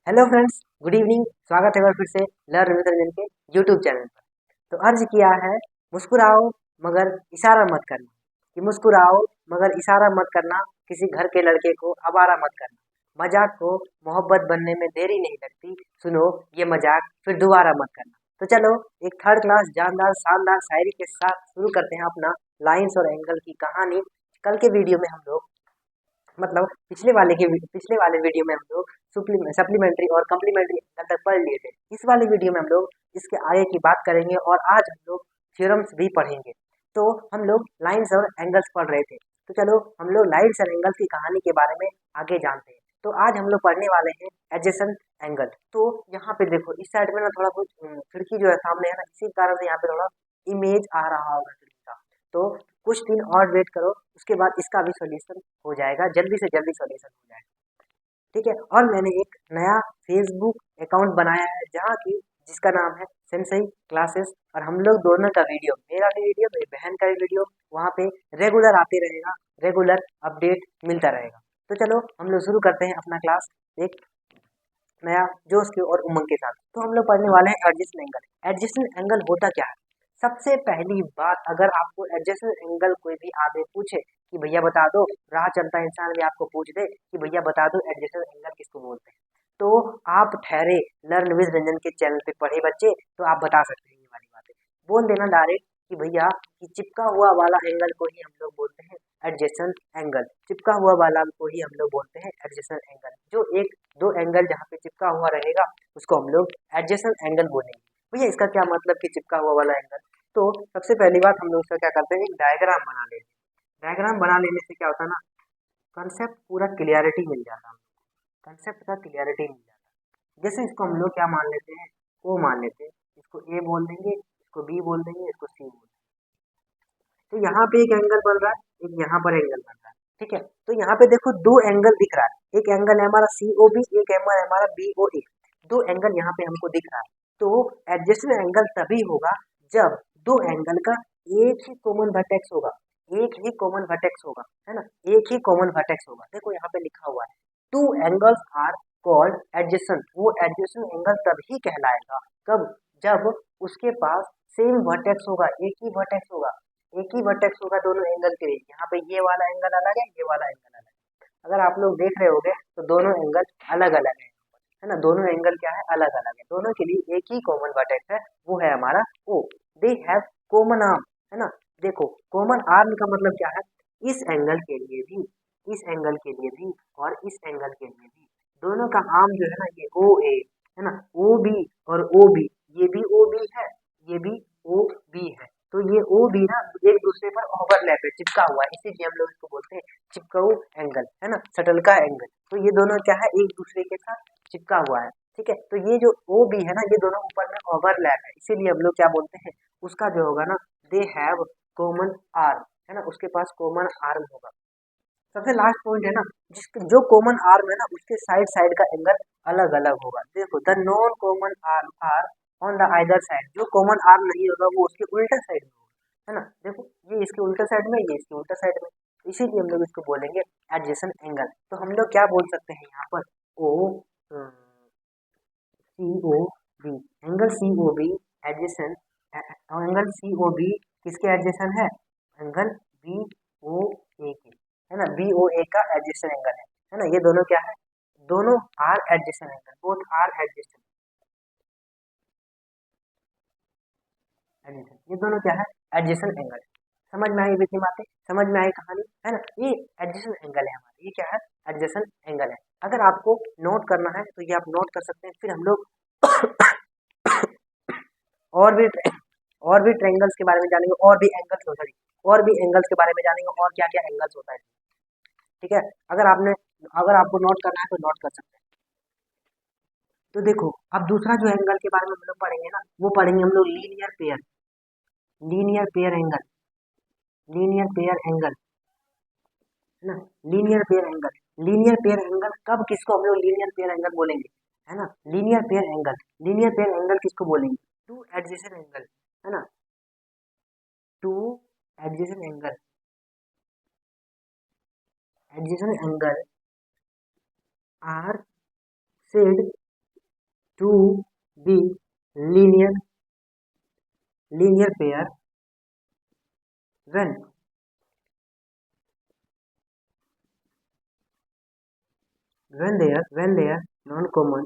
Hello friends, good evening. स्वागत है एक बार फिर से लर्न विद रंजन के यूट्यूब चैनल पर। तो अर्ज किया है मुस्कुराओ मगर इशारा मत करना, कि मुस्कुराओ मगर इशारा मत करना, किसी घर के लड़के को आवारा मत करना, मजाक को मोहब्बत बनने में देरी नहीं लगती, सुनो ये मजाक फिर दोबारा मत करना। तो चलो एक थर्ड क्लास जानदार शानदार शायरी के साथ शुरू करते हैं अपना लाइंस और एंगल की कहानी। कल के वीडियो में हम लोग मतलब पिछले वाले वीडियो में हम लोग सप्लीमेंट्री और कम्प्लीमेंट्री एंगल तक पढ़ लिए थे। इस वाले वीडियो में हम लोग इसके आगे की बात करेंगे और आज हम लोग थ्योरम्स भी पढ़ेंगे। तो हम लोग लाइंस और एंगल्स पढ़ रहे थे, तो चलो हम लोग लाइंस और एंगल्स की कहानी के बारे में आगे जानते हैं। तो आज हम लोग पढ़ने वाले हैं एडजेसेंट एंगल। तो यहाँ पे देखो इस साइड में ना थोड़ा कुछ खिड़की जो है सामने है ना, इसी कारण से यहाँ पे थोड़ा इमेज आ रहा होगा खिड़की का। तो कुछ दिन और वेट करो, उसके बाद इसका भी सॉल्यूशन हो जाएगा, जल्दी से जल्दी सॉल्यूशन हो जाएगा। ठीक है। और मैंने एक नया फेसबुक अकाउंट बनाया है जहाँ की जिसका नाम है सेंसई क्लासेस, और हम लोग दोनों का वीडियो, मेरा भी वीडियो मेरी बहन का भी वीडियो वहाँ पे रेगुलर आते रहेगा, रेगुलर अपडेट मिलता रहेगा। तो चलो हम लोग शुरू करते हैं अपना क्लास एक नया जोश के और उमंग के साथ। तो हम लोग पढ़ने वाले हैं एडजेसेंट एंगल। एडजेसेंट एंगल होता क्या है? सबसे पहली बात, अगर आपको एडजेसेंट एंगल कोई भी आगे पूछे कि भैया बता दो, राह चलता इंसान भी आपको पूछ दे कि भैया बता दो एडजेसेंट एंगल किसको बोलते हैं, तो आप ठहरे लर्न विद रंजन के चैनल पे पढ़े बच्चे, तो आप बता सकते हैं ये वाली बातें। बोल देना डायरेक्ट कि भैया कि चिपका हुआ वाला एंगल को ही हम लोग बोलते हैं एडजेसेंट एंगल। चिपका हुआ वाला को ही हम लोग बोलते हैं एडजेसेंट एंगल। जो एक दो एंगल जहाँ पे चिपका हुआ रहेगा उसको हम लोग एडजेसेंट एंगल बोलेंगे। भैया इसका क्या मतलब कि चिपका हुआ वाला एंगल? तो सबसे पहली बात हम लोग उसका क्या करते हैं, एक डायग्राम बना लेते हैं। डायग्राम बना लेने से क्या होता है ना, कंसेप्ट पूरा क्लियरिटी मिल जाता है, कंसेप्ट का क्लियरिटी मिल जाता है। जैसे इसको हम लोग क्या मान लेते हैं, ओ मान लेते हैं, इसको ए बोल देंगे, इसको बी बोल देंगे, इसको सी बोल देंगे। तो यहाँ पे एक एंगल बन रहा है, एक यहाँ पर एंगल बन रहा है। ठीक है। तो यहाँ पे देखो दो एंगल दिख रहा है, एक एंगल है हमारा सी ओ बी, एक एंगल है हमारा बी ओ ए। दो एंगल यहाँ पे हमको दिख रहा है। तो एडजेसेंट एंगल तभी होगा जब दो एंगल का एक ही कॉमन वर्टेक्स होगा, एक ही कॉमन वर्टेक्स होगा, है ना, एक ही कॉमन वर्टेक्स होगा। देखो यहाँ पे लिखा हुआ है two angles are called adjacent. वो एडजेसेंट एंगल तभी कहलाएगा कब, जब उसके पास सेम वर्टेक्स होगा, एक ही वर्टेक्स होगा, एक ही वर्टेक्स होगा दोनों एंगल के लिए। यहाँ पे ये वाला एंगल अलग है, ये वाला एंगल अलग है। अगर आप लोग देख रहे होगे तो दोनों एंगल अलग अलग है ना, दोनों एंगल क्या है, अलग अलग है। दोनों के लिए एक ही कॉमन वर्टेक्स है, वो है हमारा ओ। दे हैव कॉमन आर्म, है ना। देखो कॉमन आर्म का मतलब क्या है, इस एंगल के लिए भी, इस एंगल के लिए भी और इस एंगल के लिए भी दोनों का आर्म जो है ना, ये ओ ए है ना, ओ बी और ओ बी, ये भी ओ बी है, ये भी ओ बी है। तो ये ओ बी ना एक दूसरे पर ओवरलैप है, चिपका हुआ है, इसीलिए हम लोग इसको बोलते हैं चिपकाऊ एंगल, है ना, शटल का एंगल। तो ये दोनों क्या है, एक दूसरे के साथ चिपका हुआ है। ठीक है। तो ये जो ओ बी है ना, ये दोनों ऊपर में ओवरलैप है, इसीलिए हम लोग क्या बोलते हैं, उसका जो होगा ना, दे हैव कॉमन आर्म, है ना, उसके पास कॉमन आर्म होगा। सबसे लास्ट पॉइंट है ना, जिसके जो कॉमन आर्म है ना उसके साइड साइड का एंगल अलग अलग होगा। देखो the non common arm are on the either side, जो कॉमन आर्म नहीं होगा वो उसके उल्टा साइड में होगा, है ना। देखो ये इसके उल्टा साइड में, ये इसके उल्टा साइड में, इसीलिए हम लोग इसको बोलेंगे एडजेसेंट एंगल। तो हम लोग क्या बोल सकते हैं यहाँ पर, O C O B, angle C O B adjacent, angle C O B किसके एडजेसेंट है, एंगल बी ओ ए के, है ना, बी ओ ए का एडजेसेंट एंगल है ना। ये दोनों क्या है, दोनों are adjacent angle, both are adjacent adjacent, ये दोनों क्या है, एडजेसेंट एंगल। समझ में आई इतनी बातें, समझ में आई कहानी, है ना। ये एडजेसेंट एंगल है हमारा, ये क्या है, एडजेसेंट एंगल है। अगर आपको नोट करना है तो ये आप नोट कर सकते हैं। फिर हम लोग और भी और भी ट्रायंगल्स के बारे में जानेंगे, और भी एंगल्स सॉरी, और भी एंगल्स के बारे में जानेंगे, और क्या क्या एंगल्स होता है। ठीक है। अगर आपको नोट करना है तो नोट कर सकते हैं। तो देखो अब दूसरा जो एंगल के बारे में हम लोग पढ़ेंगे ना, वो पढ़ेंगे हम लोग linear pair, linear pair angle, linear pair angle, है ना, linear pair angle. Linear pair angle कब, किसको हम लोग लीनियर पेयर एंगल बोलेंगे, है ना, linear pair angle. Linear pair angle किसको बोलेंगे, टू एडजेसेंट एंगल, है ना, two adjacent angle, adjacent angle are said to be linear pair when their non-common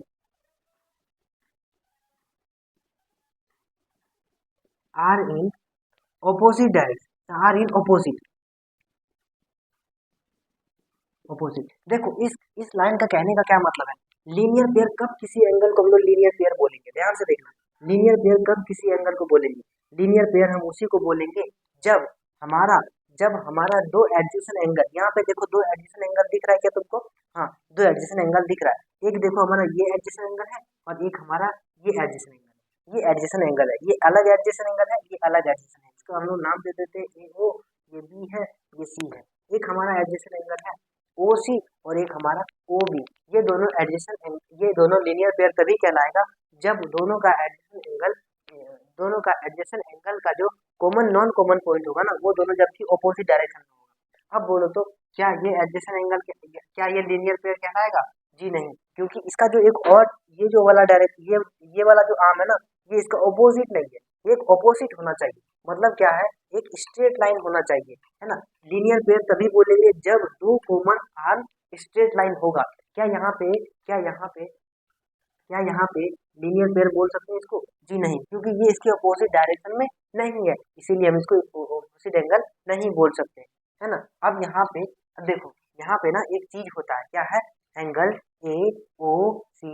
are in opposite direction, are in opposite। देखो इस line का कहने का क्या मतलब है, लीनियर पेयर कब किसी एंगल को हम लोग लीनियर पेयर बोलेंगे, ध्यान से देखना, लीनियर पेयर कब किसी एंगल को बोलेंगे, लीनियर पेयर हम उसी को बोलेंगे जब हमारा दो एडजेसेंट एंगल, यहाँ पे देखो दो एडजेसेंट एंगल दिख रहा है क्या तुमको, हाँ दो एडजेसेंट एंगल दिख रहा है, एक देखो हमारा ये एडजेसेंट एंगल है और एक हमारा ये एडजेसेंट एंगल है, ये एडजेसेंट एंगल है, ये अलग एडजेसेंट एंगल है, ये अलग एडजेसेंट है, इसको हम लोग नाम दे देते हैं ए ओ, ये बी है, ये सी है, एक हमारा एडजेसेंट एंगल है ओ सी और एक हमारा ओ बी, ये दोनों एडजेसेंट, ये दोनों लीनियर पेयर तभी कहलाएगा जब दोनों का एडजेसेंट एंगल का जो कॉमन नॉन कॉमन पॉइंट होगा ना, वो दोनों जबकि ऑपोजिट डायरेक्शन में होगा। अब बोलो तो क्या ये एडजेसेंट एंगल, क्या ये लीनियर पेयर कहलाएगा, जी नहीं, क्योंकि इसका जो एक और ये जो वाला डायरेक्ट ये वाला जो आर्म है ना, ये इसका ऑपोजिट नहीं है, ये एक ऑपोजिट होना चाहिए, मतलब क्या है, एक स्ट्रेट लाइन होना चाहिए, है ना। लीनियर पेयर तभी बोलेंगे जब दो कॉमन आर्म स्ट्रेट लाइन होगा। क्या यहाँ पे लीनियर पेयर बोल सकते हैं इसको, जी नहीं, क्योंकि ये इसके अपोजिट डायरेक्शन में नहीं है, इसीलिए हम इसको अपोजिट एंगल नहीं बोल सकते, है ना। अब यहाँ पे अब देखो, यहाँ पे ना एक चीज होता है, क्या है, angle A O C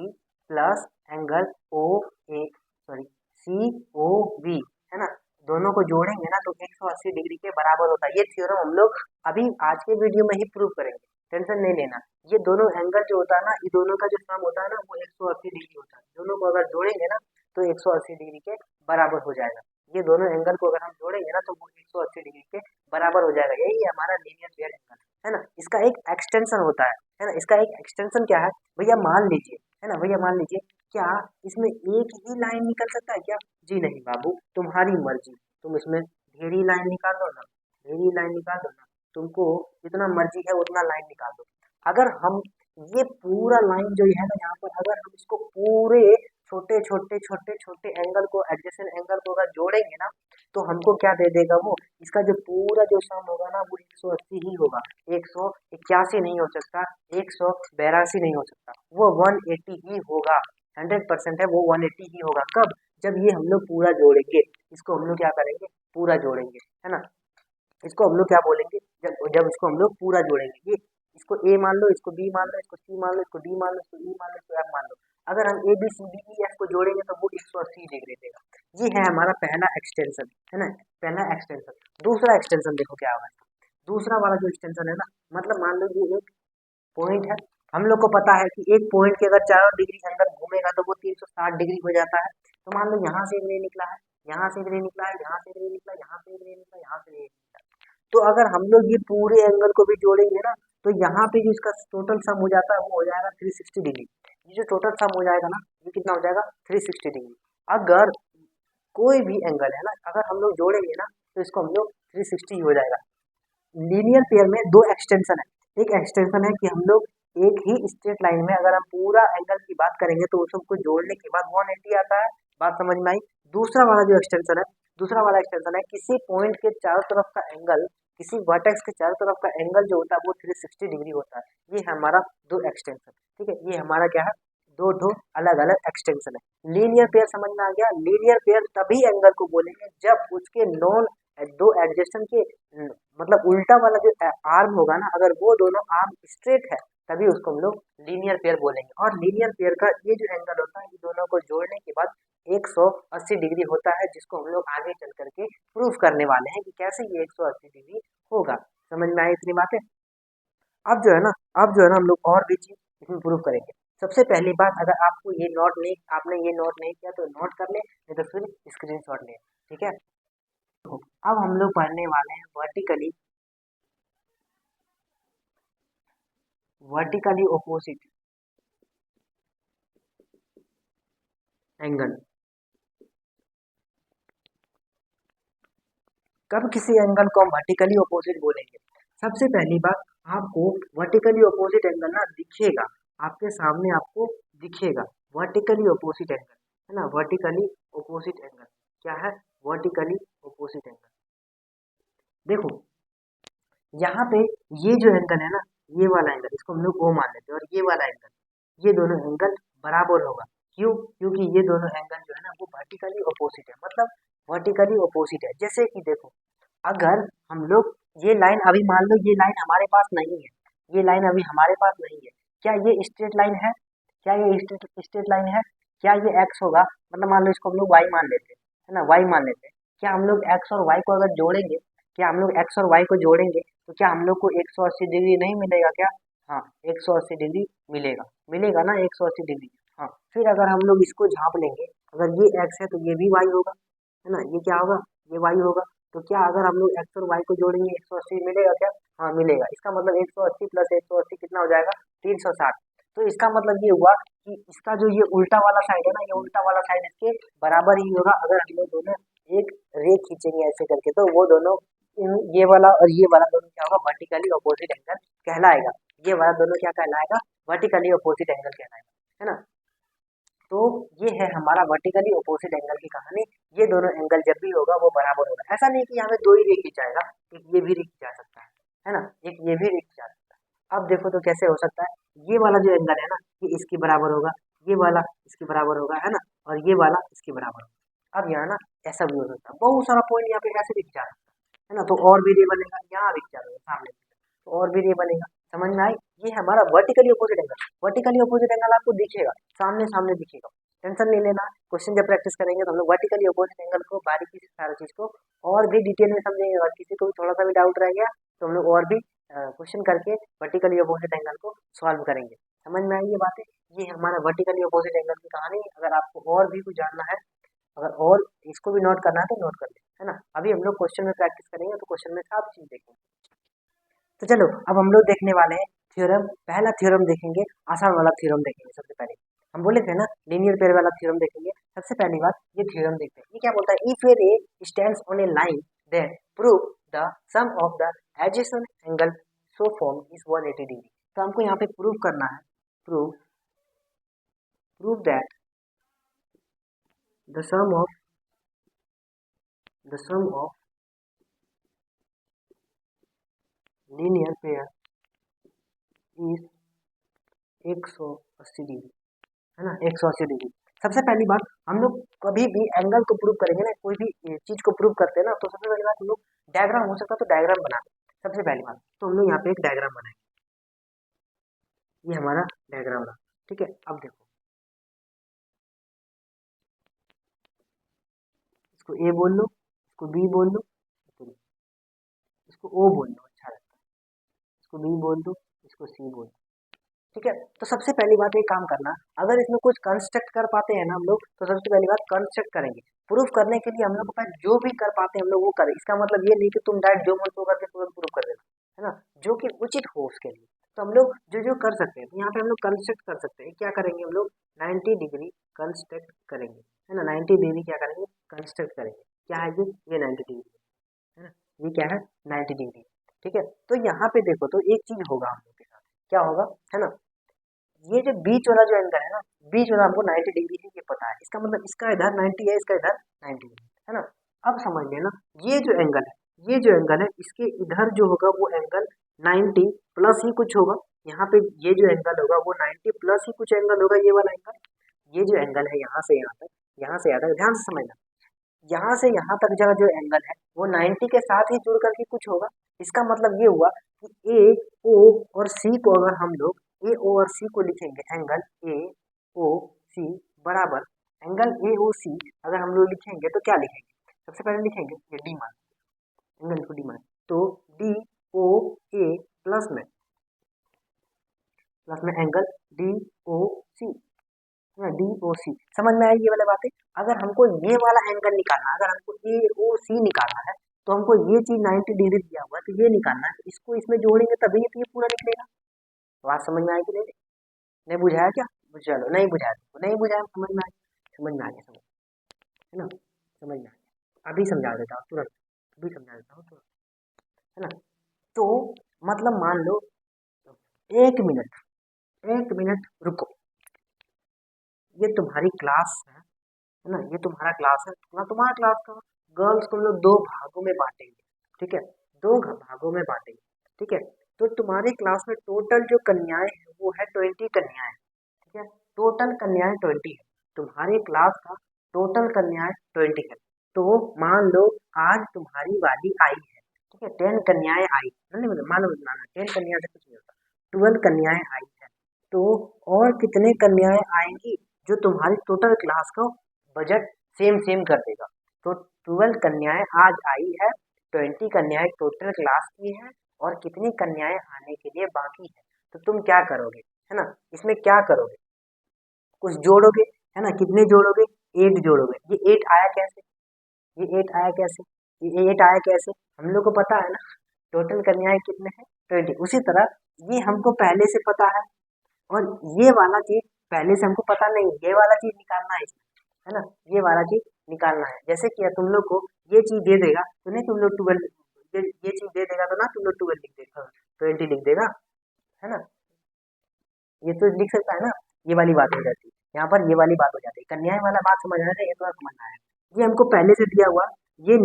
plus angle O A sorry C O B, है ना, दोनों को जोड़ेंगे ना तो 180 डिग्री के बराबर होता है। ये थ्योरम हम लोग अभी आज के वीडियो में ही प्रूव करेंगे, टेंशन नहीं लेना। ये दोनों एंगल जो होता है ना, ये दोनों का जो सम होता है ना, वो 180 डिग्री होता है, दोनों को अगर जोड़ेंगे ना तो 180 डिग्री के बराबर हो जाएगा। ये दोनों एंगल को अगर हम जोड़ेंगे ना तो वो 180 डिग्री के बराबर हो जाएगा, यही हमारा लीनियर पेयर एंगल है ना। इसका एक एक्सटेंशन होता है ना, इसका एक एक्सटेंशन क्या है भैया, मान लीजिए, है ना भैया, मान लीजिए, क्या इसमें एक ही लाइन निकल सकता है क्या, जी नहीं बाबू, तुम्हारी मर्जी, तुम इसमें ढेरी लाइन निकाल दो ना, ढेरी लाइन निकाल दो ना, तुमको जितना मर्जी है उतना लाइन निकाल दो। अगर हम ये पूरा लाइन जो है ना यहाँ पर, अगर हम इसको पूरे छोटे छोटे छोटे छोटे एंगल को, एडजेसेंट एंगल को अगर जोड़ेंगे ना तो हमको क्या दे देगा वो, इसका जो पूरा जो सम होगा ना वो 180 ही होगा, 181 नहीं हो सकता, 182 नहीं हो सकता, वो 180 ही होगा, 100% है, वो 180 ही होगा। कब, जब ये हम लोग पूरा जोड़ेंगे, इसको हम लोग क्या करेंगे, पूरा जोड़ेंगे, है ना, इसको हम लोग क्या बोलेंगे, जब इसको हम लोग पूरा जोड़ेंगे, ये इसको ए मान लो, इसको बी मान लो, इसको सी मान लो, इसको डी मान लो, इसको ई मान लो, इसको एफ मान लो, अगर हम A B C D E F को जोड़ेंगे तो वो 180 डिग्री देगा। ये है हमारा पहला एक्सटेंशन, है ना, पहला एक्सटेंशन। दूसरा एक्सटेंशन देखो क्या होगा, दूसरा वाला जो एक्सटेंशन है ना, मतलब मान लो ये एक पॉइंट है, हम लोग को पता है कि एक पॉइंट के अगर चारों डिग्री अंदर घूमेगा तो वो 360 डिग्री हो जाता है। तो मान लो यहाँ से एक रे निकला है, यहाँ से एक रे निकला है, यहाँ से एक रे निकला, यहाँ से एक रे निकला, यहाँ से एक रे निकला, तो अगर हम लोग ये पूरे एंगल को भी जोड़ेंगे ना तो यहाँ पे जो इसका टोटल सम हो जाता है वो हो जाएगा 360 डिग्री। ये जो टोटल सम हो जाएगा ना, ये कितना हो जाएगा, 360 डिग्री। अगर कोई भी एंगल है ना, अगर हम लोग जोड़ेंगे ना तो इसको हम लोग 360 हो जाएगा। लीनियर पेयर में दो एक्सटेंशन है, एक एक्सटेंशन है कि हम लोग एक ही स्ट्रेट लाइन में अगर हम पूरा एंगल की बात करेंगे तो उस सबको जोड़ने के बाद 180 आता है, बात समझ में आई। दूसरा वाला जो एक्सटेंशन है, दूसरा वाला एक्सटेंशन है किसी पॉइंट के चारों तरफ का एंगल, किसी वर्टेक्स के चारों तरफ का एंगल जो होता है वो 360 डिग्री होता है। ये हमारा दो एक्सटेंशन, ठीक है, ये हमारा क्या है, दो अलग अलग एक्सटेंशन है। लीनियर पेयर समझ में आ गया। लीनियर पेयर तभी एंगल को बोलेंगे जब उसके नॉन दो एडजेसेंट के मतलब उल्टा वाला जो आर्म होगा ना, अगर वो दोनों आर्म स्ट्रेट है तभी उसको हम लोग लीनियर पेयर बोलेंगे। और लीनियर पेयर का ये जो एंगल होता है, ये दोनों को जोड़ने के बाद 180 डिग्री होता है, जिसको हम लोग आगे चल करके प्रूफ करने वाले हैं कि कैसे ये 180 डिग्री होगा। समझ में आई इतनी बातें। अब जो है ना हम लोग और भी चीज इसमें प्रूफ करेंगे। सबसे पहली बात, अगर आपको ये नोट नहीं, आपने ये नोट नहीं किया तो नोट कर ले, नहीं तो फिर स्क्रीनशॉट ले, ठीक है। अब हम लोग पढ़ने वाले हैं वर्टिकली ऑपोजिट एंगल। कब किसी एंगल को हम वर्टिकली ऑपोजिट बोलेंगे, सबसे पहली बात, आपको वर्टिकली ऑपोजिट एंगल ना दिखेगा, आपके सामने आपको दिखेगा, वर्टिकली अपोजिट एंगल, है ना, वर्टिकली अपोजिट एंगल। क्या है? Vertically opposite angle. देखो यहाँ पे ये जो एंगल है ना, ये वाला एंगल, इसको हम लोग ओ मान लेते हैं, और ये वाला एंगल, ये दोनों एंगल बराबर होगा। क्यों? क्योंकि ये दोनों एंगल जो है ना वो वर्टिकली अपोजिट है, मतलब वर्टिकली अपोजिट है। जैसे कि देखो, अगर हम लोग ये लाइन, अभी मान लो ये लाइन हमारे पास नहीं है, ये लाइन अभी हमारे पास नहीं है, क्या ये स्ट्रेट लाइन है? क्या ये स्ट्रेट लाइन है? क्या ये एक्स होगा? मतलब मान लो इसको हम लोग वाई मान लेते हैं, है ना, वाई मान लेते हैं। क्या हम लोग एक्स और वाई को अगर जोड़ेंगे, क्या हम लोग एक्स और वाई को जोड़ेंगे तो क्या हम लोग को 180 डिग्री नहीं मिलेगा क्या? हाँ, 180 डिग्री मिलेगा, मिलेगा ना 180 डिग्री। हाँ, फिर अगर हम लोग इसको झाँप लेंगे, अगर ये एक्स है तो ये भी वाई होगा, है ना, ये क्या होगा? ये वाई होगा। तो क्या अगर हम लोग एक्स और वाई को जोड़ेंगे 180 मिलेगा क्या? हाँ मिलेगा। इसका मतलब 180 प्लस 180 कितना हो जाएगा? 360। तो इसका मतलब ये हुआ कि इसका जो ये उल्टा वाला साइड है ना, ये उल्टा वाला साइड इसके बराबर ही होगा। अगर हम लोग दोनों एक रे खींचेंगे ऐसे करके तो वो दोनों ये वाला और ये वाला दोनों क्या होगा? वर्टिकली अपोजिट एंगल कहलाएगा। ये वाला दोनों क्या कहलाएगा? वर्टिकली अपोजिट एंगल कहलाएगा, है ना। तो ये है हमारा वर्टिकली अपोजिट एंगल की कहानी। ये दोनों एंगल जब भी होगा वो बराबर होगा। ऐसा नहीं कि यहाँ पे दो ही रे खींचाएगा, एक ये भी रे खींचा सकता है ना, एक ये भी रे खींचा सकता है। अब देखो तो कैसे हो सकता है, ये वाला जो एंगल है ना ये इसके बराबर होगा, ये वाला इसके बराबर होगा, है ना, और ये वाला इसके बराबर होगा। अब यहाँ ना ऐसा भी हो सकता है, बहुत सारा पॉइंट यहाँ पे ऐसे भी खींचा सकता है ना, तो और भी रे बनेगा, यहाँ भी खींचा देगा सामने, तो और भी रे बनेगा। समझ में आई? ये हमारा vertically opposite angle. Vertically opposite angle आपको दिखेगा, सामने सामने दिखेगा, टेंशन नहीं लेना। क्वेश्चन जब प्रैक्टिस करेंगे तो हम लोग वर्टिकली अपोजिट एंगल को बारीकी से सारा चीज को और भी डिटेल में समझेंगे। और किसी को भी थोड़ा सा भी डाउट रह गया तो हम लोग और भी क्वेश्चन करके वर्टिकली अपोजिट एंगल को सॉल्व करेंगे। समझ में आई ये बातें? ये हमारा वर्टिकली अपोजिट एंगल की कहानी। अगर आपको और भी कुछ जानना है, अगर और इसको भी नोट करना है तो नोट कर ले, है ना। अभी हम लोग क्वेश्चन में प्रैक्टिस करेंगे तो क्वेश्चन में सब चीज देखेंगे। तो चलो अब हम लोग देखने वाले हैं थ्योरम। पहला थ्योरम देखेंगे, आसान वाला थ्योरम देखेंगे। सबसे पहले हम बोले थे ना लीनियर पेयर वाला थ्योरम देखेंगे। सबसे पहली बात ये थ्योरम देखते हैं। ये क्या बोलता है? If a ray stands on a line then prove the sum of the adjacent angle so form is 180 degree. तो हमको यहाँ पे प्रूव करना है, prove that the sum of linear pair is 180 degree, है ना, 180 डिग्री। सबसे पहली बात, हम लोग कभी भी एंगल को प्रूव करेंगे ना, कोई भी चीज को प्रूव करते हैं ना, तो सबसे पहली बात हम लोग डायग्राम हो सकता है तो डायग्राम बना दें। सबसे पहली बात तो हम लोग यहाँ पे एक डायग्राम बनाएंगे। ये हमारा डायग्राम रहा, ठीक है। अब देखो इसको ए बोल लो, इसको बी बोल लो, इसको ओ बोल लो, अच्छा लगता है, इसको बी बोल दो, इसको सी बोल दो, ठीक है। तो सबसे पहली बात ये काम करना, अगर इसमें कुछ कंस्ट्रक्ट कर पाते हैं ना हम लोग, तो सबसे पहली बात कंस्ट्रक्ट करेंगे। प्रूफ करने के लिए हम लोग को पहले जो भी कर पाते हैं हम लोग वो करें। इसका मतलब ये नहीं कि तुम डायरेक्ट जो मन को करके तुरंत प्रूफ कर देना, है ना, जो कि उचित हो उसके लिए। तो हम लोग जो जो कर सकते हैं, तो यहाँ पे हम लोग कंस्ट्रक्ट कर सकते हैं। क्या करेंगे हम लोग? 90 डिग्री कंस्ट्रक्ट करेंगे, है ना, 90 डिग्री क्या करेंगे? कंस्ट्रक्ट करेंगे। क्या है ये 90 डिग्री, है ना, ये क्या है? 90 डिग्री, ठीक है। तो यहाँ पे देखो तो एक चीज होगा हम लोग के साथ, क्या होगा, है ना, ये जो बीच वाला जो एंगल है ना, बीच वाला हमको 90 डिग्री है ये पता है। इसका मतलब इसका इधर 90 है, इसका इधर 90 है ना। अब समझ लेना, ये जो एंगल है, ये जो एंगल है इसके इधर जो होगा वो एंगल 90 प्लस ही कुछ होगा। यहाँ पे ये जो एंगल होगा वो 90 प्लस ही कुछ एंगल होगा, ये वाला एंगल। ये जो एंगल है यहाँ से यहाँ तक, यहाँ से यहाँ तक, ध्यान से समझना, यहाँ से यहाँ तक जगह जो एंगल है वो 90 के साथ ही जुड़ करके कुछ होगा। इसका मतलब ये हुआ कि ए ओ और सी को अगर हम लोग ए ओ और सी को लिखेंगे, एंगल ए ओ सी बराबर एंगल ए ओ सी अगर हम लोग लिखेंगे तो क्या लिखेंगे? सबसे पहले लिखेंगे ये डी मान, एंगल को डी मान, तो डी ओ ए प्लस में एंगल डी ओ सी, डी ओ सी। समझ में आई ये वाली बातें? अगर हमको ये वाला एंगल निकालना, अगर हमको ए ओ सी निकालना है तो हमको ये चीज 90 डिग्री दिया हुआ है तो ये निकालना है, तो इसको इसमें जोड़ेंगे तभी तो ये पूरा निकलेगा। बात समझ में आई कि नहीं? नहीं बुझाया क्या? चलो नहीं बुझाया, तो नहीं बुझाया, समझ में आ गया, समझ में आ गया, समझ, है ना, समझ में आ गया। अभी समझा देता हूँ तुरंत, अभी समझा देता हूँ तुरंत, है ना। तो मतलब मान लो 1 मिनट, 1 मिनट रुको, ये तुम्हारी क्लास है ना, ये तुम्हारा क्लास है ना, तुम्हारा क्लास का गर्ल्स को हम लोग दो भागों में बांटेंगे, ठीक है, दो भागों में बांटेंगे, ठीक है। तो तुम्हारी क्लास में टोटल जो कन्याएं हैं वो है 20 कन्याएं, ठीक है, टोटल कन्याएं 20 है, तुम्हारी क्लास का टोटल कन्याएं 20 है। तो मान लो आज तुम्हारी वाली आई है, ठीक है, 10 कन्याएं आई, नहीं मतलब मान लो, 10 कन्या से कुछ नहीं होता, 12 कन्याएं आई है। तो और कितने कन्याएं आएंगी जो तुम्हारी टोटल क्लास का बजट सेम सेम कर देगा। तो 12 कन्याएं आज आई है, 20 कन्याएं टोटल क्लास की है, और कितनी कन्याएं आने के लिए बाकी है। तो तुम क्या करोगे, है ना, इसमें क्या करोगे, कुछ जोड़ोगे, है ना, कितने जोड़ोगे, 8 जोड़ोगे। ये 8 आया कैसे, ये 8 आया कैसे, ये 8 आया कैसे, हम लोग को पता है ना टोटल कन्याएं कितने हैं, 20। उसी तरह ये हमको पहले से पता है, और ये वाला चीज पहले से हमको पता नहीं, ये वाला चीज निकालना है इसमें, है ना, ये वाला चीज निकालना है। जैसे कि तुम लोग को ये चीज दे देगा तो नहीं तुम लोग 12, ये चीज दे देगा तो ना तुम लोग 12 लिख देगा, 20 लिख देगा, है ना, ये तो लिख सकता है ना। ये वाली बात हो जाती है, यहाँ पर ये वाली बात हो जाती है, कन्याएं वाला बात समझ रहे हैं, ये तो समझना है। ये हमको पहले से दिया हुआ, ये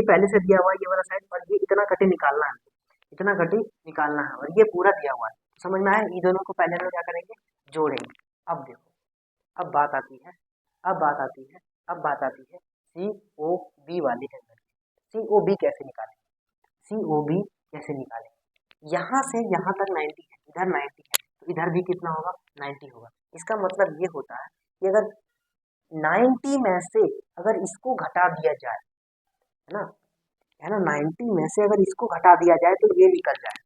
पहले से दिया हुआ ये वाला साइड, और ये इतना कटे निकालना है, इतना कटे निकालना है, और ये पूरा दिया हुआ है, समझ में आया। इन दोनों को पहले हम लोग क्या करेंगे, जोड़ेंगे। अब देखो, अब बात आती है, अब बात आती है, अब बात आती है सी ओ बी वाली एंगल। सी ओ बी कैसे निकालें, सी ओ बी कैसे निकालें, यहाँ से यहाँ तक 90 है, इधर 90 है, तो इधर भी कितना होगा, 90 होगा। इसका मतलब ये होता है कि अगर 90 में से अगर इसको घटा दिया जाए, है ना 90 में से अगर इसको घटा दिया जाए तो ये निकल जाए,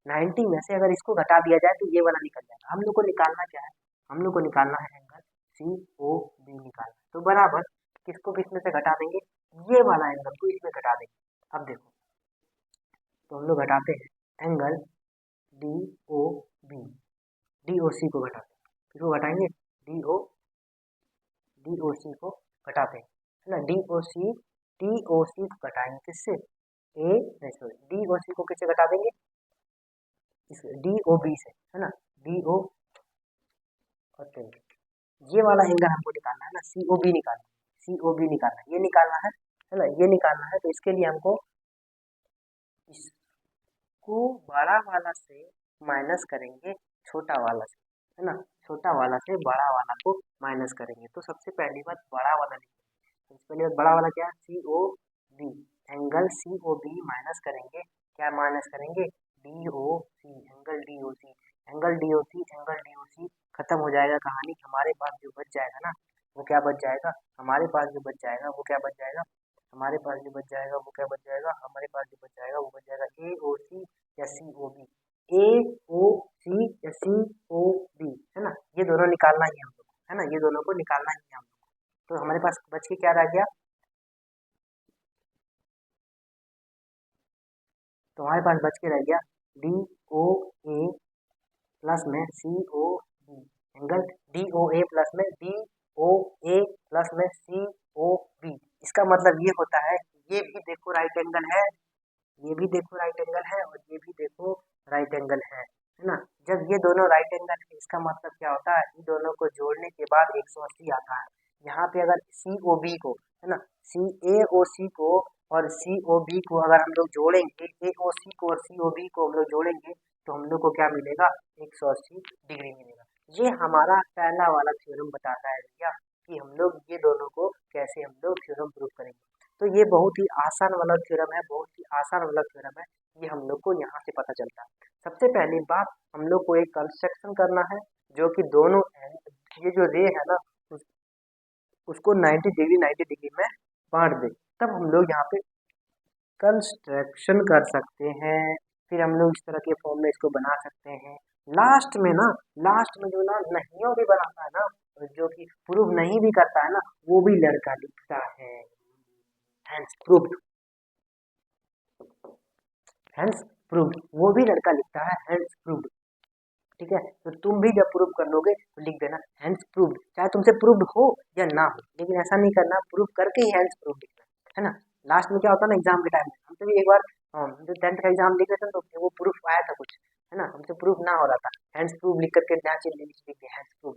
90 में से अगर इसको घटा दिया जाए तो ये वाला निकल जाएगा। हम लोग को निकालना क्या है, हम लोग को निकालना है एंगल सी ओ बी निकालना, तो बराबर किसको किसमें से घटा देंगे, ये वाला एंगल को इसमें घटा देंगे। अब देखो, तो हम लोग घटाते हैं angle D O B, D O C को घटाते हैं, किसको घटाएंगे, डी ओ सी को घटाते हैं, है ना, डी ओ सी को घटाएंगे किससे, ए नहीं सॉरी, डी ओ सी को किससे घटा देंगे, डी ओ बी से, है ना, डी ओ, और ये वाला एंगल हमको निकालना है ना, सी ओ बी निकालना है, सी ओ बी निकालना है, ये निकालना है ना, ये निकालना है। तो इसके लिए हमको इसको बड़ा वाला से माइनस करेंगे छोटा वाला से, है ना, छोटा वाला से बड़ा वाला को माइनस करेंगे। तो सबसे पहली बात बड़ा वाला लिखेंगे, सबसे पहली बात बड़ा वाला क्या है, C O B, angle C O B minus करेंगे, क्या माइनस करेंगे, D O C, angle D O C, angle D O C, angle D O C, खत्म हो जाएगा कहानी। हमारे पास जो बच जाएगा ना, वो क्या बच जाएगा, हमारे पास जो बच जाएगा वो क्या बच जाएगा, हमारे पास जो बच जाएगा वो क्या बच जाएगा, हमारे पास जो बच जाएगा वो बच जाएगा ए ओ सी या सी ओ बी, ए ओ सी या सी ओ बी, है ना, ये दोनों निकालना ही हम लोग, है ना, ये दोनों को निकालना ही हम लोग। तो हमारे पास बच के क्या रह गया, तो हमारे पास बच के रह गया डी ओ ए प्लस में C O B, angle D O A plus में डी ओ ए प्लस में सी ओ बी। इसका मतलब ये होता है कि ये भी देखो राइट एंगल है, ये भी देखो राइट एंगल है, और ये भी देखो राइट एंगल है ना। जब ये दोनों राइट एंगल है, इसका मतलब क्या होता है, इन दोनों को जोड़ने के बाद 180 आता है। यहाँ पे अगर सी ओ बी को, है ना, सी ए ओ सी को और सी ओ बी को अगर हम लोग जोड़ेंगे, ए ओ सी को और सी ओ बी को हम लोग जोड़ेंगे, तो हम लोग को क्या मिलेगा, 180 डिग्री मिलेगा। ये हमारा पहला वाला थ्योरम बताता है भैया कि हम लोग ये दोनों को कैसे हम लोग थ्योरम प्रूव करेंगे। तो ये बहुत ही आसान वाला थ्योरम है, बहुत ही आसान वाला थ्योरम है, ये हम लोग को यहाँ से पता चलता है। सबसे पहली बात, हम लोग को एक कंस्ट्रक्शन करना है जो कि दोनों ये जो रे है ना, उसको 90 डिग्री में बांट दे, तब हम लोग यहाँ पे कंस्ट्रक्शन कर सकते हैं। फिर हम लोग इस तरह के फॉर्म में इसको बना सकते हैं। लास्ट में ना, लास्ट में जो ना नहियों भी बनाता है ना, जो कि प्रूव नहीं भी करता है ना, वो भी लड़का लिखता है, हैंस प्रूव्ड, हैंस प्रूव्ड, वो भी लड़का लिखता है हैंस प्रूव्ड, ठीक है। तो तुम भी जब प्रूव कर लोगे तो लिख देना हैंस प्रूव्ड, चाहे तुमसे प्रूव्ड हो या ना हो, लेकिन ऐसा नहीं करना, प्रूव करके ही हैंस प्रूव्ड लिखना है ना। लास्ट में क्या होता है ना, एग्जाम के टाइम में हम तो भी एक बार जो 10th का एग्जाम लिख रहे थे तो वो प्रूफ आया था कुछ, है ना, हमसे प्रूफ ना हो रहा था, हैंड्स प्रूफ लिख करके नीचे लिख दिया हैंड्स प्रूफ,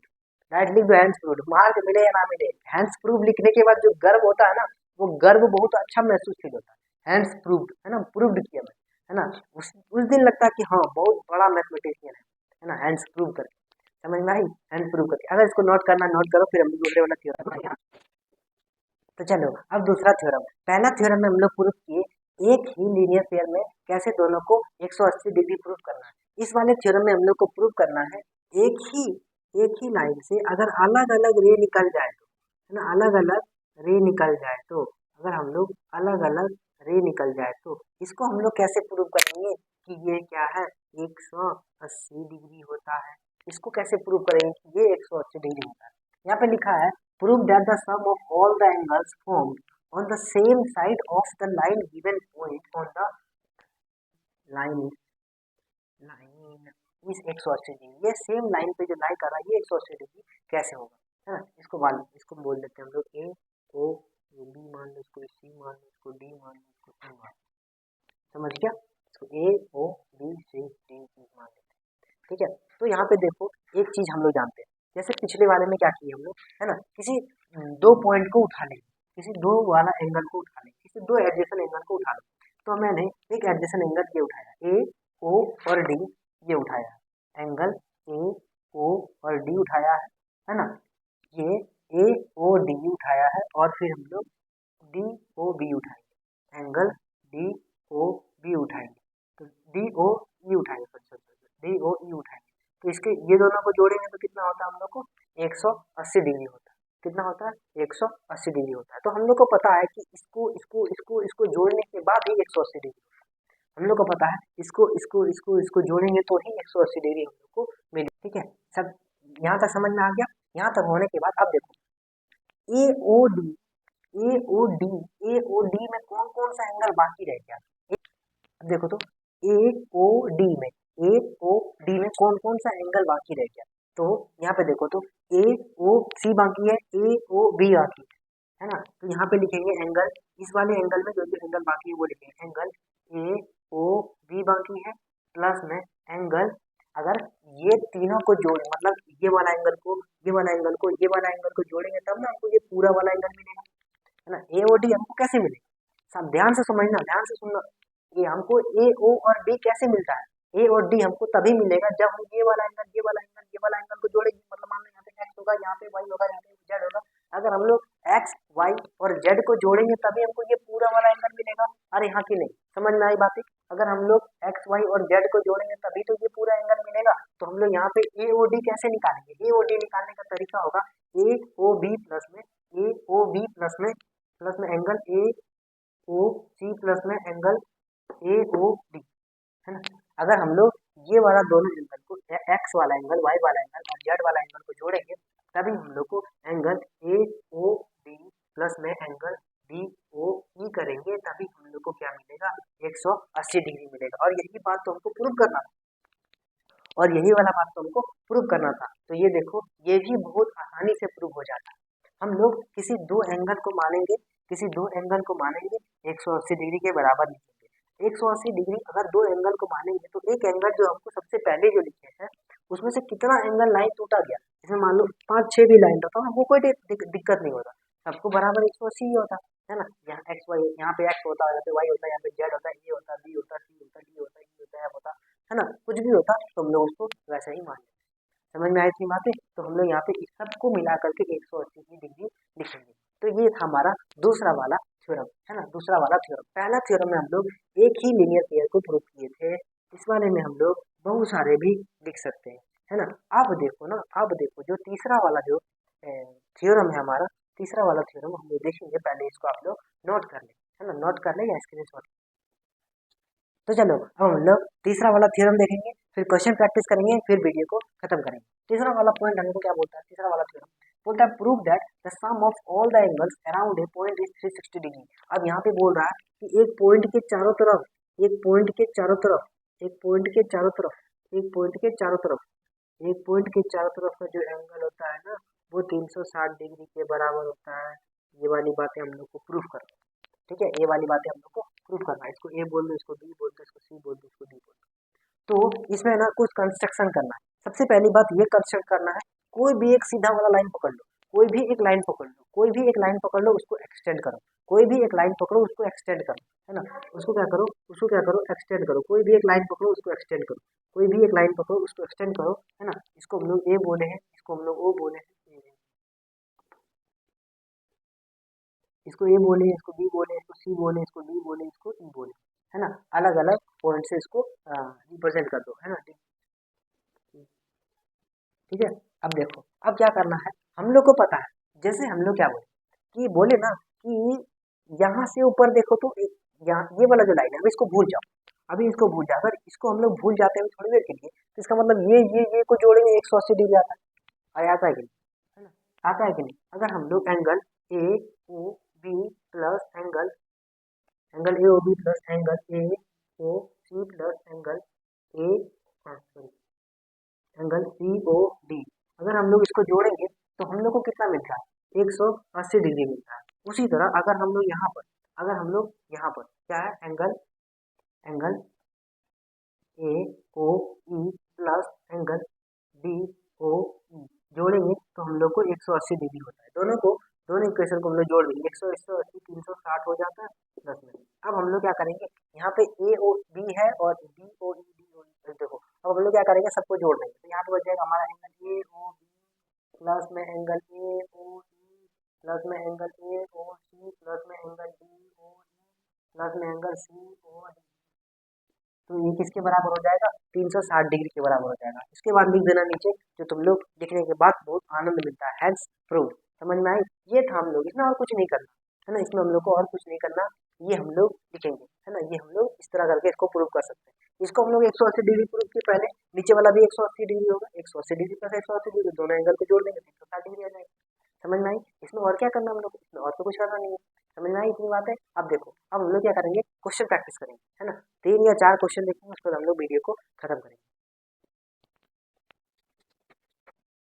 डायरेक्ट लिख दो हैंड्स प्रूव्ड, मार्क मिले या ना मिले, हैंड्स प्रूव लिखने के बाद जो गर्व होता है ना, वो गर्व बहुत अच्छा महसूस फील होता है। हैंड्स प्रूव्ड है ना, प्रूव्ड किया मैं, है ना, उस दिन लगता है कि हाँ बहुत बड़ा मैथमेटिशियन है ना, हैंड्स प्रूव करके। समझ में आई, हैंड्स प्रूव करके। अगर इसको नोट करना नोट करो, फिर हम दूसरे वाला थ्योरम आएगा। तो चलो अब दूसरा थ्योरम। पहला थ्योरम में हम लोग प्रूव किए एक ही लीनियर पेयर में कैसे दोनों को 180 डिग्री प्रूव करना है। इस वाले थ्योरम में हम लोग को प्रूव करना है एक ही लाइन से अगर अलग अलग रे निकल जाए तो, है ना, अलग अलग रे निकल जाए तो, अगर हम लोग अलग अलग रे निकल जाए तो इसको हम लोग कैसे प्रूव करेंगे कि ये क्या है 180 डिग्री होता है। इसको कैसे प्रूव करेंगे कि ये 180 डिग्री होता है। यहाँ पे लिखा है prove that the sum of all the angles formed on the same side of the line given point on the line is 180 degree. ये सेम लाइन पे जो लाई कर रहा है ये 180 डिग्री कैसे होगा, है ना। इसको बोल देते हैं हम लोग ए ओ बी मान लो, इसको सी मान लो, इसको डी मान लो, इसको ई मान लो। समझ गया, इसको ए ओ बी सी डी ई मान लेते हैं। ठीक है, तो यहाँ पे देखो एक चीज हम लोग जानते हैं, जैसे पिछले वाले में क्या किए हम लोग, है ना, किसी दो पॉइंट को उठा लेंगे, किसी दो वाला एंगल को उठा लेंगे, किसी दो एडजेसेंट एंगल को उठा लेंगे। तो मैंने एक एडजेसेंट एंगल ये उठाया ए ओ और डी, ये उठाया एंगल ए ओ और डी उठाया है ना, ये ए ओ डी उठाया है, और फिर हम लोग डी ओ बी उठाएंगे, एंगल डी ओ बी उठाएंगे, तो डी ओ ई उठाएंगे, डी ओ ई उठाएंगे। तो इसके ये दोनों को जोड़ेंगे तो कितना होता है हम लोग को 180 डिग्री होता है। कितना होता है 180 डिग्री होता है। तो हम लोग को पता है कि इसको इसको इसको इसको जोड़ने के बाद ही 180 डिग्री, हम लोग को पता है इसको इसको इसको इसको जोड़ेंगे तो ही 180 डिग्री हम लोग को मिले। ठीक है, सब यहाँ तक समझ में आ गया। यहाँ तक होने के बाद अब देखो ए ओ डी में कौन कौन सा एंगल बाकी रह गया। अब देखो तो ए ओ डी में कौन कौन सा एंगल बाकी रह गया। तो यहाँ पे देखो तो ए ओ सी बाकी है, ए ओ बी बाकी है ना। तो यहाँ पे लिखेंगे एंगल, इस वाले एंगल में जो भी एंगल बाकी है वो लिखेंगे, एंगल ए ओ बी बाकी है, प्लस में एंगल, अगर ये तीनों को जोड़े मतलब ये वाला एंगल को ये वाला एंगल को ये वाला एंगल को जोड़ेंगे तब ना हमको ये पूरा वाला एंगल मिलेगा, है ना। ए ओ डी हमको कैसे मिलेगा, सब ध्यान से समझना, ध्यान से सुनना। ये हमको ए ओ और बी कैसे मिलता है, ए और डी हमको तभी मिलेगा जब हम ये वाला एंगल ये वाला एंगल ये वाला एंगल को जोड़ेंगे। मतलब मान लो यहाँ पे एक्स होगा, यहाँ पे वाई होगा, यहाँ पे जेड होगा। अगर हम लोग एक्स वाई और जेड को जोड़ेंगे तभी हमको ये पूरा वाला एंगल मिलेगा। अरे यहाँ की नहीं, समझ में आई बातें। अगर हम लोग एक्स वाई और जेड को जोड़ेंगे तभी तो ये पूरा एंगल मिलेगा। तो हम लोग यहाँ पे ए ओ डी कैसे निकालेंगे, ए ओ डी निकालने का तरीका होगा ए ओ बी प्लस में ए ओ बी प्लस में angle A O C plus में एंगल ए ओ डी, है ना। अगर हम लोग ये वाला दोनों एंगल को एक्स वाला एंगल वाई वाला एंगल और जेड वाला एंगल को जोड़ेंगे तभी हम लोग को angle A O D plus में एंगल डी ओ ई करेंगे तभी हम लोग को क्या मिलेगा 180 डिग्री मिलेगा। और यही बात तो हमको प्रूव करना था, और यही वाला बात तो हमको प्रूव करना था। तो ये देखो ये भी बहुत आसानी से प्रूव हो जाता है। हम लोग किसी दो एंगल को मानेंगे, किसी दो एंगल को मानेंगे 180 डिग्री के बराबर लिखेंगे। 180 डिग्री अगर दो एंगल को मानेंगे तो एक एंगल जो हमको सबसे पहले जो लिखे हैं उसमें से कितना एंगल लाइन टूटा गया, इसमें मान लो 5-6 भी लाइन रहता हमको कोई दिक्कत नहीं होता, सबको बराबर 180 ही होता है ना। यहाँ एक्स वाई, यहाँ पे एक्स होता है, यहाँ पे वाई होता है, यहाँ पे जेड होता है, ए होता है, बी होता है, सी होता है, डी होता है, ई होता है, एफ होता है ना, कुछ भी होता तो हम लोग उसको वैसे ही मान लेते। समझ में आई थी बातें। तो हम लोग यहाँ पे इस सबको मिला करके 180 की डिग्री लिखेंगे। तो ये था हमारा दूसरा वाला थ्योरम, है ना, दूसरा वाला थ्योरम। पहला थ्योरम में हम लोग एक ही लीनियर पेयर को प्रूव किए थे, इस वाले में हम लोग बहुत सारे भी लिख सकते हैं, है ना। अब देखो ना, अब देखो जो तीसरा वाला जो थ्योरम है हमारा, तीसरा वाला थ्योरम हम लोग देखेंगे। पहले इसको आप लोग नोट कर ले, है ना, नोट कर ले या स्क्रीनशॉट। तो चलो अब हम लोग तीसरा वाला थ्योरम देखेंगे, फिर क्वेश्चन प्रैक्टिस करेंगे, फिर वीडियो को खत्म करेंगे। तीसरा वाला पॉइंट हमको क्या बोलता है, तीसरा वाला थ्योरम बोलता है prove that the sum of all the angles around a point is 360 degree. अब यहाँ पे बोल रहा है कि एक पॉइंट के चारों तरफ, एक पॉइंट के चारों तरफ, एक पॉइंट के चारों तरफ, एक पॉइंट के चारों तरफ, एक पॉइंट के चारों तरफ का जो एंगल होता है ना वो 360 डिग्री के बराबर होता है। ये वाली बातें हम लोग को प्रूफ करना, ठीक है, ये वाली बातें हम लोग को प्रूफ करना है। इसको ए बोल दो, इसको बी बोल दो, इसको सी बोल दो, इसको डी बोल दो। तो इसमें ना कुछ कंस्ट्रक्शन करना है। सबसे पहली बात ये कंस्ट्रक्ट करना है कोई भी एक सीधा वाला लाइन पकड़ लो, कोई भी एक लाइन पकड़ लो, कोई भी एक लाइन पकड़ लो, उसको एक्सटेंड करो, कोई भी एक लाइन पकड़ो उसको एक्सटेंड करो, है ना। उसको क्या करो एक्सटेंड करो, कोई भी एक लाइन पकड़ो उसको एक्सटेंड करो, कोई भी एक लाइन पकड़ो उसको एक्सटेंड करो, है ना। इसको हम लोग ए बोले हैं, इसको हम लोग ओ बोले हैं, इसको ए बोले, इसको बी बोले, इसको सी बोले, इसको डी बोले, इसको ई बोले, है ना। अलग अलग पॉइंट से इसको रिप्रेजेंट कर दो, है ना। ठीक है। अब देखो अब क्या करना है, हम लोग को पता है, जैसे हम लोग क्या बोले कि बोले ना कि यहाँ से ऊपर देखो तो यहाँ ये वाला जो लाइन है, अभी इसको भूल जाओ, अभी इसको भूल जाओ। अगर इसको हम लोग भूल जाते हैं थोड़ी देर के लिए, तो इसका मतलब ये को जोड़ेंगे 180 डिग्री आता है, आता है कि नहीं, है ना, आता है कि नहीं। अगर हम लोग angle A O B plus angle angle A O B plus angle A O C plus angle A sorry angle C O D, अगर हम लोग इसको जोड़ेंगे तो हम लोग को कितना मिलता है, 180 डिग्री मिलता है। उसी तरह अगर हम लोग यहाँ पर, अगर हम लोग यहाँ पर क्या है, angle angle A O E plus angle D O E जोड़ेंगे तो हम लोग को 180 डिग्री होता है। दोनों इक्वेशन को हम लोग जोड़ देंगे, 180 360 हो जाता है प्लस में। अब हम लोग क्या करेंगे, यहाँ पे ए ओ बी है और D O E D O ई, देखो अब हम लोग क्या करेंगे, सबको जोड़ देंगे, तो यहाँ पे बच जाएगा हमारा angle A O B plus में angle A O E plus में angle A O C plus में angle D O E plus में एंगल सी ओ डी। तो ये किसके बराबर हो जाएगा, 360 डिग्री के बराबर हो जाएगा। इसके बाद लिख देना नीचे, जो तुम लोग लिखने के बाद बहुत आनंद मिलता है, हैंस प्रूव। समझ में आई, ये था हम लोग, इसमें और कुछ नहीं करना, है ना, इसमें हम लोग को और कुछ नहीं करना, ये हम लोग लिखेंगे, है ना। ये हम लोग इस तरह करके इसको प्रूव कर सकते हैं। इसको हम लोग 180 डिग्री प्रूव किए पहले, नीचे वाला भी 180 डिग्री होगा, 180 डिग्री प्लस 180 डिग्री, दोनों एंगल को जोड़ देंगे 360 डिग्री आ जाएगा। समझ में आई, इसमें और क्या करना हम लोग, इसमें और तो कुछ करना नहीं है। समझ में आई इतनी बात है। अब देखो अब हम लोग क्या करेंगे, क्वेश्चन प्रैक्टिस करेंगे, है ना। 3 या 4 क्वेश्चन देखेंगे, उसके बाद हम लोग वीडियो को खत्म करेंगे।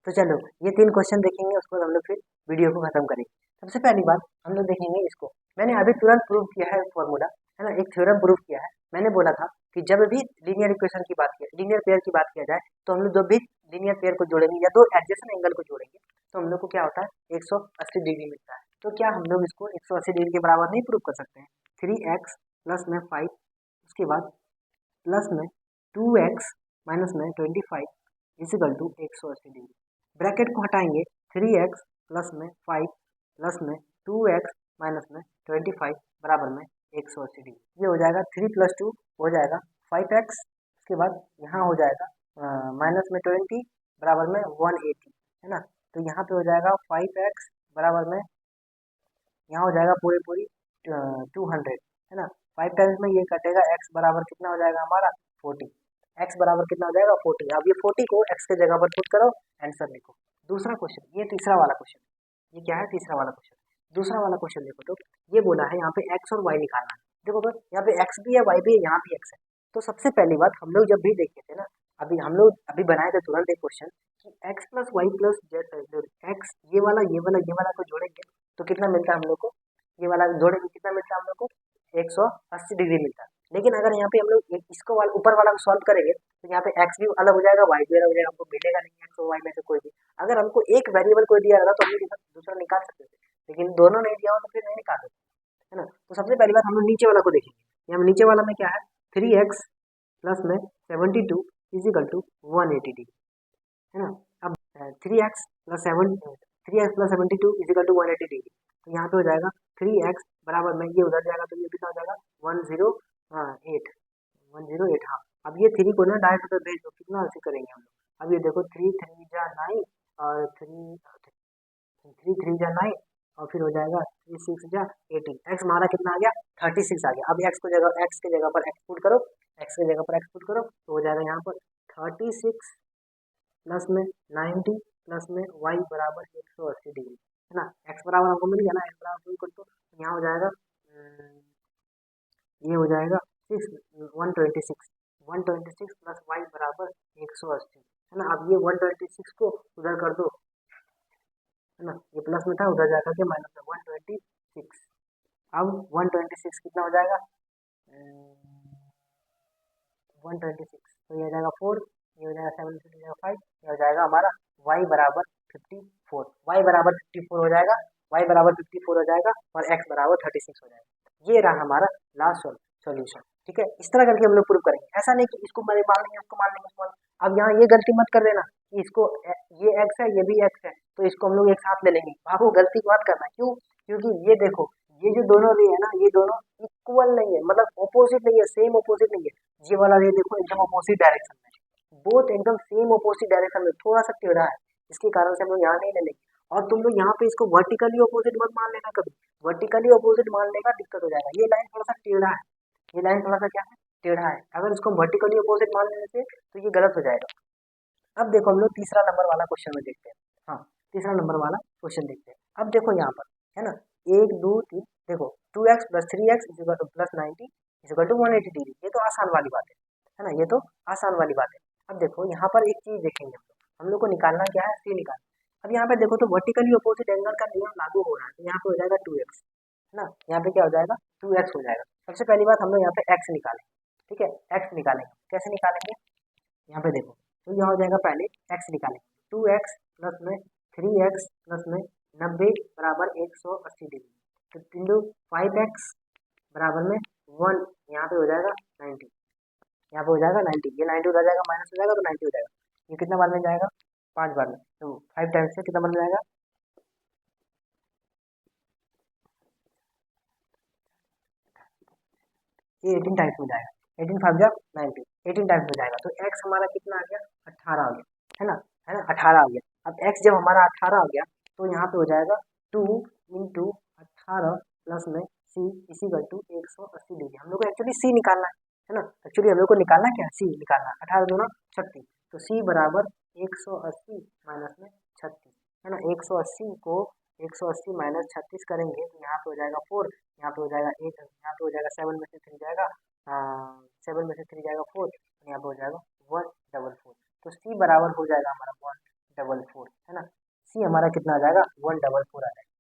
तो चलो ये 3 क्वेश्चन देखेंगे, उसके बाद हम लोग फिर वीडियो को खत्म करेंगे। सबसे पहली बात हम लोग देखेंगे इसको, मैंने अभी तुरंत प्रूव किया है फॉर्मूला, है ना, एक थ्योरम प्रूव किया है। मैंने बोला था कि जब भी लीनियर इक्वेशन की बात किया, लीनियर पेयर की बात किया जाए, तो हम लोग जब भी लीनियर पेयर को जोड़ेंगे या दो एडजेसेंट एंगल को जोड़ेंगे, तो हम लोग को क्या होता है, 180 डिग्री मिलता है। तो क्या हम लोग इसको 180 डिग्री के बराबर नहीं प्रूव कर सकते हैं। 3x प्लस में 5, उसके बाद प्लस में 2x माइनस में 25 इजिकल टू 180 डिग्री। ब्रैकेट को हटाएंगे, 3x प्लस में 5 प्लस में 2x माइनस में 25 बराबर में 180 डिग्री। ये हो जाएगा 3 + 2 हो जाएगा 5x, उसके बाद यहाँ हो जाएगा माइनस में 20 बराबर में 180, है ना। तो यहाँ पे हो जाएगा 5x बराबर में, यहाँ हो जाएगा पूरी 200, है ना। 5 टाइम्स में ये कटेगा, x बराबर कितना हो जाएगा हमारा 40, x बराबर कितना हो जाएगा 40। अब ये 40 को x के जगह पर पुट करो, आंसर लिखो। दूसरा क्वेश्चन, ये तीसरा वाला क्वेश्चन, ये क्या है तीसरा वाला क्वेश्चन। दूसरा वाला क्वेश्चन देखो, तो ये बोला है यहाँ पे x और y निकालना है। देखो तो यहाँ पे x भी है, y भी है, यहाँ भी x है। तो सबसे पहली बात हम लोग जब भी देखे थे ना, अभी हम लोग अभी बनाए थे तुरंत एक क्वेश्चन कि x plus Y plus x, ये वाला को जोड़ेंगे तो कितना मिलता है हम लोग को, ये वाला जोड़ेंगे कितना मिलता है हम लोग को, 180 डिग्री मिलता है। लेकिन अगर यहाँ पे हम लोग इसको ऊपर वाला को सॉल्व करेंगे तो यहाँ पे x भी अलग हो जाएगा, y भी अलग हो जाएगा, हमको मिलेगा नहीं x और y में से कोई भी। अगर हमको एक वेरिएबल कोई दिया रहता तो हम लोग दूसरा निकाल सकते थे, लेकिन दोनों नहीं दिया हो तो फिर नहीं निकाल सकते, है ना। तो सबसे पहली बात हम लोग नीचे वाला को देखेंगे। यहाँ नीचे वाला में क्या है, 3x प्लस में 72 इजिकल टू 180 डिग्री, है ना। अब 3x plus 72 is equal to 180 degree, तो यहाँ पे हो जाएगा 3x बराबर में, ये उधर जाएगा तो ये कितना हो जाएगा 108, 108। हाँ, अब ये 3 को ना डायरेक्ट उधर भेज दो, कितना ऐसे करेंगे हम लोग। अब ये देखो 3 3 जा 9 और 3 3 जा 9 और फिर हो जाएगा 3 6 जा 18, एक्स हमारा कितना आ गया 36 आ गया। अब एक्स के जगह पर एक्स पुट करो, एक्स के जगह पर एक्स पुट करो, तो हो जाएगा यहाँ पर 36 प्लस में 90 प्लस में y बराबर 180 डिग्री, है ना। x बराबर हमको मिल गया ना, x बराबर इक्वल टू यहाँ हो जाएगा ये हो जाएगा 126 प्लस y बराबर 180, है ना। अब ये 126 को उधर कर दो, है ना, ये प्लस में था उधर जाकर के माइनस में 126। अब 126 कितना हो जाएगा 126, तो ये हो जाएगा 4, ये हो जाएगा 7, ये हो जाएगा 5, ये हो जाएगा हमारा y बराबर 54, y बराबर 54 हो जाएगा, y बराबर 54 हो जाएगा और x बराबर 36 हो जाएगा। ये रहा हमारा लास्ट सॉल्यूशन। ठीक है, इस तरह करके हम लोग प्रूव करेंगे। ऐसा नहीं कि इसको मान लेंगे, उसको मान लेंगे, उसको मान लेंगे। अब यहाँ ये गलती मत कर देना कि इसको ये x है, ये भी x है, तो इसको हम लोग एक साथ ले लेंगे। आपको गलती मत करना, क्यों? क्योंकि ये देखो, ये जो दोनों रे है ना, ये दोनों इक्वल नहीं है, मतलब ऑपोजिट नहीं है, सेम ऑपोजिट नहीं है। ये वाला रे देखो एकदम ऑपोजिट डायरेक्शन में, बोथ एकदम सेम ऑपोजिट डायरेक्शन में, थोड़ा सा टेढ़ा है, इसके कारण से हम लोग यहाँ नहीं ले लेंगे। और तुम लोग यहाँ पे इसको वर्टिकली ऑपोजिट मत मान लेना कभी, वर्टिकली ऑपोजिट मान लेगा दिक्कत हो जाएगा। ये लाइन थोड़ा सा टेढ़ा है, ये लाइन थोड़ा सा क्या है, टेढ़ा है। अगर इसको वर्टिकली ऑपोजिट मान लेने से तो ये गलत हो जाएगा। अब देखो हम लोग तीसरा नंबर वाला क्वेश्चन में देखते हैं। हाँ, तीसरा नंबर वाला क्वेश्चन देखते हैं। अब देखो यहाँ पर है ना, 1 2 3, देखो 2x + 3x + 90 = 180 डिग्री। ये तो आसान वाली बात है ना, ये तो आसान वाली बात है। अब देखो यहाँ पर एक चीज देखेंगे हम लोग को निकालना क्या है, सी निकालना। अब यहाँ पे देखो तो वर्टिकली अपोजिट एंगल का नियम लागू हो रहा है, तो यहाँ पे हो जाएगा 2x है ना, यहाँ पे क्या हो जाएगा 2x हो जाएगा। सबसे पहली बात हम लोग यहाँ पे x निकालेंगे। ठीक है, x निकालेंगे, कैसे निकालेंगे, यहाँ पे देखो, तो यहाँ हो जाएगा पहले x निकालेंगे, 2x प्लस में 3x प्लस में 90 बराबर 180 डिग्री। तो 3 5x बराबर में 1, यहाँ पे हो जाएगा 90, यहाँ पे हो जाएगा 90, ये 90 उधर जाएगा, माइनस हो जाएगा तो 90 हो जाएगा। ये कितना बार में जाएगा, 5 बार में, तो 5 टाइम्स से कितना बार में जाएगा, ये 18 टाइम्स में जाएगा, 18 5 जा 90, 18 टाइम्स में जाएगा। तो x हमारा कितना आ गया, 18 आ गया, है ना 18 आ गया। अब x जब हमारा 18 आ गया तो यहाँ पे हो जाएगा 2 × 18 प्लस में c = 180 डिग्री। हम लोग को एक्चुअली c निकालना है ना, एक्चुअली हम लोग को निकालना क्या है, c निकालना, 18 दूना 36, तो c बराबर 180 माइनस में 36 है ना। 180 को 180 माइनस 36 करेंगे तो यहाँ पे हो जाएगा 4, यहाँ पे हो जाएगा 8, यहाँ पे हो जाएगा 7 में से 3 जाएगा, 7 में से 3 जाएगा 4, यहाँ पे हो जाएगा 144। तो c बराबर हो जाएगा हमारा 144 है ना। c हमारा कितना आ जाएगा, 144 आ जाएगा।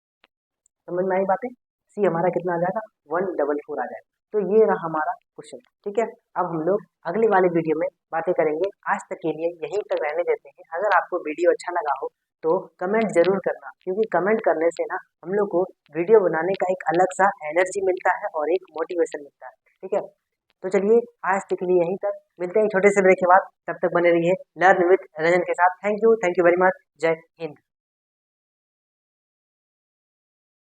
समझ में आई बातें, c हमारा कितना आ जाएगा, 144 आ जाएगा। तो ये रहा हमारा क्वेश्चन। ठीक है, अब हम लोग अगले वाले वीडियो में बातें करेंगे। आज तक के लिए यहीं तक रहने देते हैं। अगर आपको वीडियो अच्छा लगा हो तो कमेंट जरूर करना, क्योंकि कमेंट करने से ना हम लोग को वीडियो बनाने का एक अलग सा एनर्जी मिलता है और एक मोटिवेशन मिलता है। ठीक है, तो चलिए आज तक के लिए यहीं तक, मिलते हैं छोटे से ब्रेक के बाद। तब तक बने रहिए लर्न विद रंजन के साथ। Thank you very much. जय हिंद।